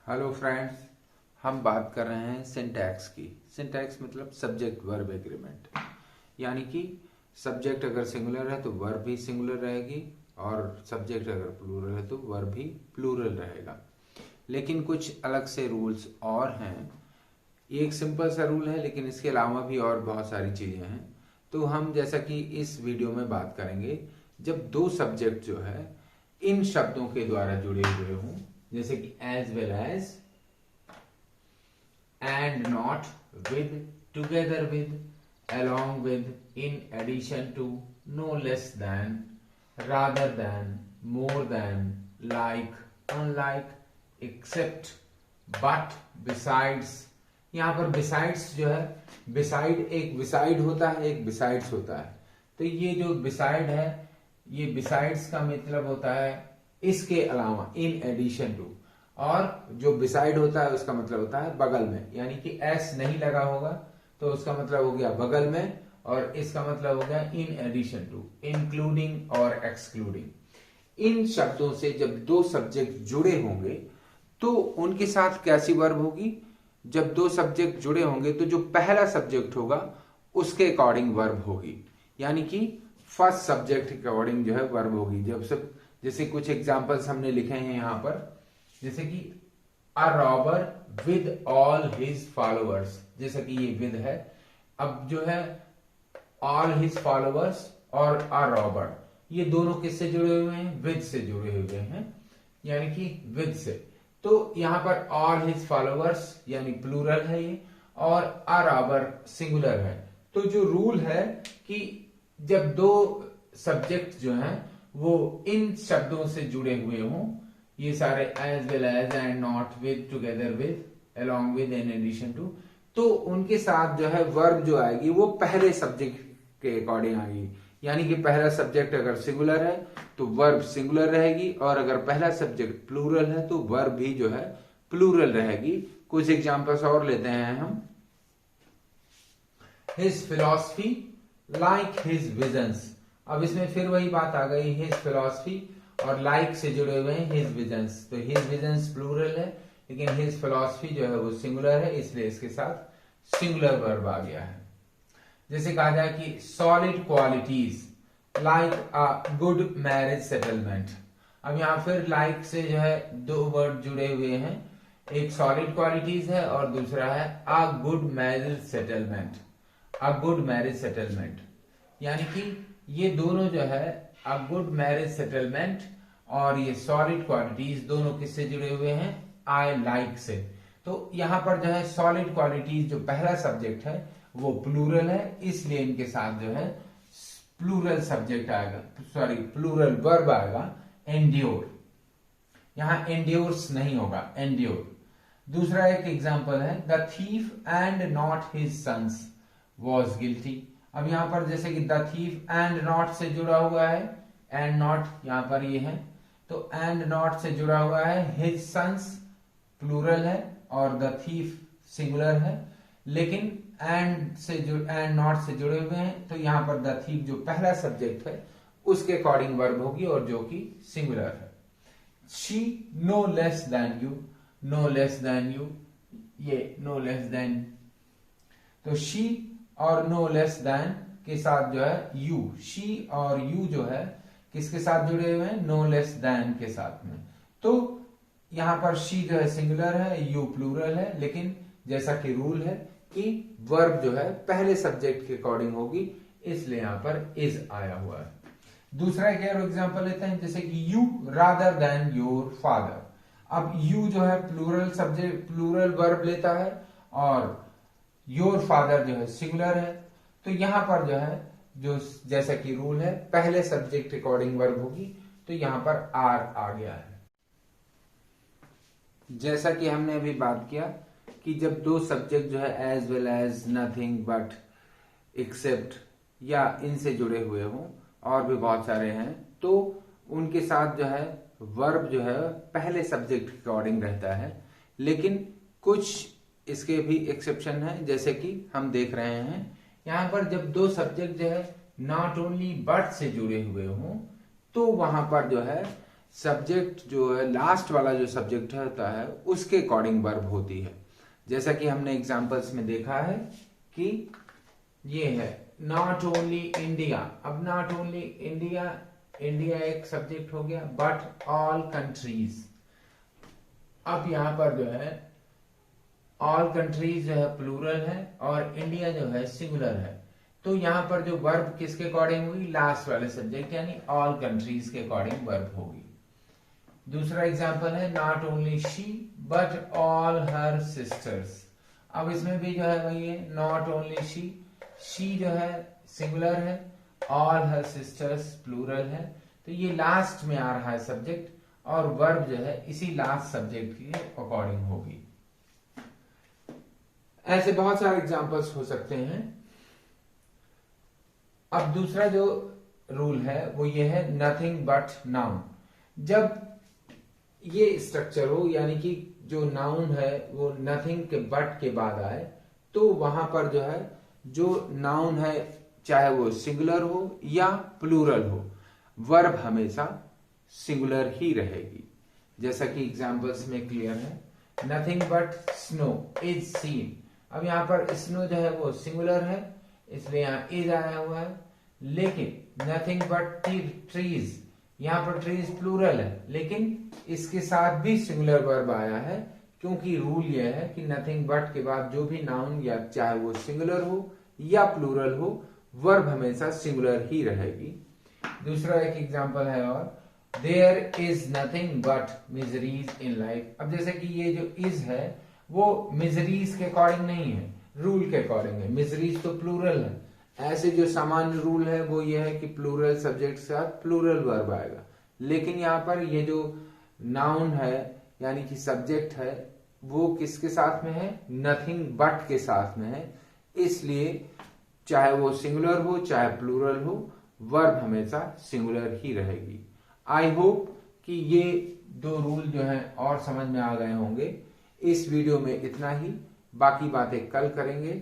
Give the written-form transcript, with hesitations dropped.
Hello friends, हम बात कर रहे हैं सिंटैक्स की। सिंटैक्स मतलब सब्जेक्ट वर्ब एग्रीमेंट, यानी कि सब्जेक्ट अगर सिंगुलर है तो वर्ब भी सिंगुलर रहेगी और सब्जेक्ट अगर प्लूरल है तो वर्ब भी प्लूरल रहेगा। लेकिन कुछ अलग से रूल्स और हैं। ये एक सिंपल सा रूल है, लेकिन इसके अलावा भी और बहुत सारी चीज़ें हैं। तो हम जैसा कि इस वीडियो में बात करेंगे, जब दो सब्जेक्ट जो है इन शब्दों के द्वारा जुड़े हुए हों, जैसे कि as well as, and not, with, together with, along with, in addition to, no less than, rather than, more than, like, unlike, except, but, besides। यहाँ पर besides जो है, beside एक beside होता है, एक besides होता है। तो ये जो beside है, ये besides का मतलब होता है इसके अलावा, in addition to। और जो beside होता है उसका मतलब होता है बगल में, यानी कि s नहीं लगा होगा तो उसका मतलब हो गया बगल में, और इसका मतलब हो गया इन एडिशन टू, इंक्लूडिंग और एक्सक्लूडिंग। इन शब्दों से जब दो सब्जेक्ट जुड़े होंगे तो उनके साथ कैसी वर्ब होगी? जब दो सब्जेक्ट जुड़े होंगे तो जो पहला सब्जेक्ट होगा उसके अकॉर्डिंग वर्ब होगी, यानी कि फर्स्ट सब्जेक्ट के अकॉर्डिंग जो है वर्ब होगी। जब सब, जैसे कुछ एग्जांपल्स हमने लिखे हैं यहां पर, जैसे कि a robber with all his followers, जैसा कि ये विद है। अब जो है ऑल हिज फॉलोअर्स और अ रॉबर, ये दोनों किससे जुड़े हुए हैं? विद से जुड़े हुए हैं, यानी कि विद से। तो यहां पर ऑल हिज फॉलोअर्स यानी प्लूरल है ये, और अ रॉबर सिंगुलर है। तो जो रूल है कि जब दो सब्जेक्ट जो हैं वो इन शब्दों से जुड़े हुए हों, ये सारे as well as, and not, with, together with, along with, in addition to, तो उनके साथ जो है वर्ब जो आएगी वो पहले सब्जेक्ट के अकॉर्डिंग आएगी। यानी कि पहला सब्जेक्ट अगर सिंगुलर है तो वर्ब सिंगुलर रहेगी, और अगर पहला सब्जेक्ट प्लूरल है तो वर्ब भी जो है प्लूरल रहेगी। कुछ एग्जांपल्स और लेते हैं हम। His philosophy like his visions. अब इसमें फिर वही बात आ गई, हिज फिलॉसफी और लाइक से जुड़े हुए हैं हिज विजन्स। तो हिज विजन्स प्लूरल है, लेकिन हिज फिलॉसफी जो है वो सिंगुलर है, इसलिए इसके साथ सिंगुलर वर्ब आ गया है। जैसे कहा जाए कि solid qualities like a good marriage settlement. अब यहां फिर लाइक से जो है दो वर्ड जुड़े हुए हैं, एक सॉलिड क्वालिटीज है और दूसरा है a good marriage settlement. A good marriage settlement यानी कि ये दोनों जो है अ गुड मैरिज सेटलमेंट और ये सॉलिड क्वालिटीज दोनों किससे जुड़े हुए हैं? आई लाइक से। तो यहां पर जो है सॉलिड क्वालिटीज जो पहला सब्जेक्ट है वो प्लूरल है, इसलिए इनके साथ जो है प्लूरल सब्जेक्ट आएगा, सॉरी प्लूरल वर्ब आएगा, एंड्योर। यहां एंड्योर्स नहीं होगा, एंड्योर। दूसरा एक एग्जांपल है, the thief and not his sons was guilty. अब यहां पर जैसे कि द थीफ एंड नॉट से जुड़ा हुआ है, एंड नॉट यहां पर ये है, तो एंड नॉट से जुड़ा हुआ है, हिज सन्स प्लूरल है और द थीफ सिंगुलर है, लेकिन एंड नॉट से जुड़े हुए हैं, तो यहां पर द थीफ जो पहला सब्जेक्ट है उसके अकॉर्डिंग वर्ब होगी और जो कि सिंगुलर है। She no less than you, no less than you, ये नो लेस देन, तो शी और नो लेस देन के साथ जो है यू, शी और यू जो है किसके साथ जुड़े हुए हैं? नो लेस देन के साथ में। तो यहां पर शी जो है सिंगुलर है, यू प्लूरल है, लेकिन जैसा कि रूल है कि वर्ब जो है पहले सब्जेक्ट के अकॉर्डिंग होगी, इसलिए यहां पर इज आया हुआ है। दूसरा एक और एग्जांपल लेते हैं, जैसे कि you rather than your father. अब यू जो है प्लूरल सब्जेक्ट, प्लूरल वर्ब लेता है, और योर फादर जो है सिंगुलर है। तो यहां पर जो है जो जैसा कि रूल है पहले सब्जेक्ट के अकॉर्डिंग वर्ब होगी, तो यहां पर आर आ गया है। जैसा कि हमने अभी बात किया कि जब दो सब्जेक्ट जो है as well as, nothing but, except या इनसे जुड़े हुए हों, और भी बहुत सारे हैं, तो उनके साथ जो है वर्ब जो है पहले सब्जेक्ट के अकॉर्डिंग रहता है। लेकिन कुछ इसके भी एक्सेप्शन है, जैसे कि हम देख रहे हैं यहां पर जब दो सब्जेक्ट जो है नॉट ओनली बट से जुड़े हुए हों, तो वहां पर जो है सब्जेक्ट जो है लास्ट वाला जो सब्जेक्ट होता है उसके अकॉर्डिंग वर्ब होती है। जैसा कि हमने एग्जांपल्स में देखा है कि ये है नॉट ओनली इंडिया। अब नॉट ओनली इंडिया, इंडिया एक सब्जेक्ट हो गया, बट ऑल कंट्रीज। अब यहां पर जो है ऑल कंट्रीज जो है प्लूरल है और इंडिया जो है सिंगुलर है, तो यहां पर जो वर्ब किसके अकॉर्डिंग होगी, लास्ट वाले सब्जेक्ट यानी ऑल कंट्रीज के अकॉर्डिंग वर्ब होगी। दूसरा एग्जांपल है not only she but all her sisters. अब इसमें भी जो है वही है, नॉट ओनली शी जो है सिंगुलर है, ऑल हर सिस्टर्स प्लूरल है, तो ये लास्ट में आ रहा है सब्जेक्ट और वर्ब जो है इसी लास्ट सब्जेक्ट के अकॉर्डिंग होगी। ऐसे बहुत सारे एग्जांपल्स हो सकते हैं। अब दूसरा जो रूल है वो ये है नथिंग बट नाउन। जब ये स्ट्रक्चर हो यानी कि जो नाउन है वो नथिंग के बट के बाद आए, तो वहां पर जो है जो नाउन है चाहे वो सिंगुलर हो या प्लूरल हो, वर्ब हमेशा सिंगुलर ही रहेगी। जैसा कि एग्जांपल्स में क्लियर है, nothing but snow is seen. अब यहाँ पर स्नो जो है वो सिंगुलर है इसलिए यहाँ इज आया हुआ है, लेकिन नथिंग बट ट्रीज, यहाँ पर ट्रीज प्लूरल है लेकिन इसके साथ भी सिंगुलर वर्ब आया है, क्योंकि रूल यह है कि नथिंग बट के बाद जो भी नाउन या चाहे वो सिंगुलर हो या प्लूरल हो, वर्ब हमेशा सिंगुलर ही रहेगी। दूसरा एक एग्जांपल है और there is nothing but miseries in life. अब जैसे कि ये जो इज है वो मिजरीज के अकॉर्डिंग नहीं है, रूल के अकॉर्डिंग है। मिजरीज तो प्लूरल है, ऐसे जो सामान्य रूल है वो ये है कि प्लूरल सब्जेक्ट के साथ प्लूरल वर्ब आएगा, लेकिन यहाँ पर ये जो नाउन है यानी कि सब्जेक्ट है वो किसके साथ में है, नथिंग बट के साथ में है, इसलिए चाहे वो सिंगुलर हो चाहे प्लूरल हो, वर्ब हमेशा सिंगुलर ही रहेगी। आई होप कि ये दो रूल जो हैं और समझ में आ गए होंगे। इस वीडियो में इतना ही, बाकी बातें कल करेंगे।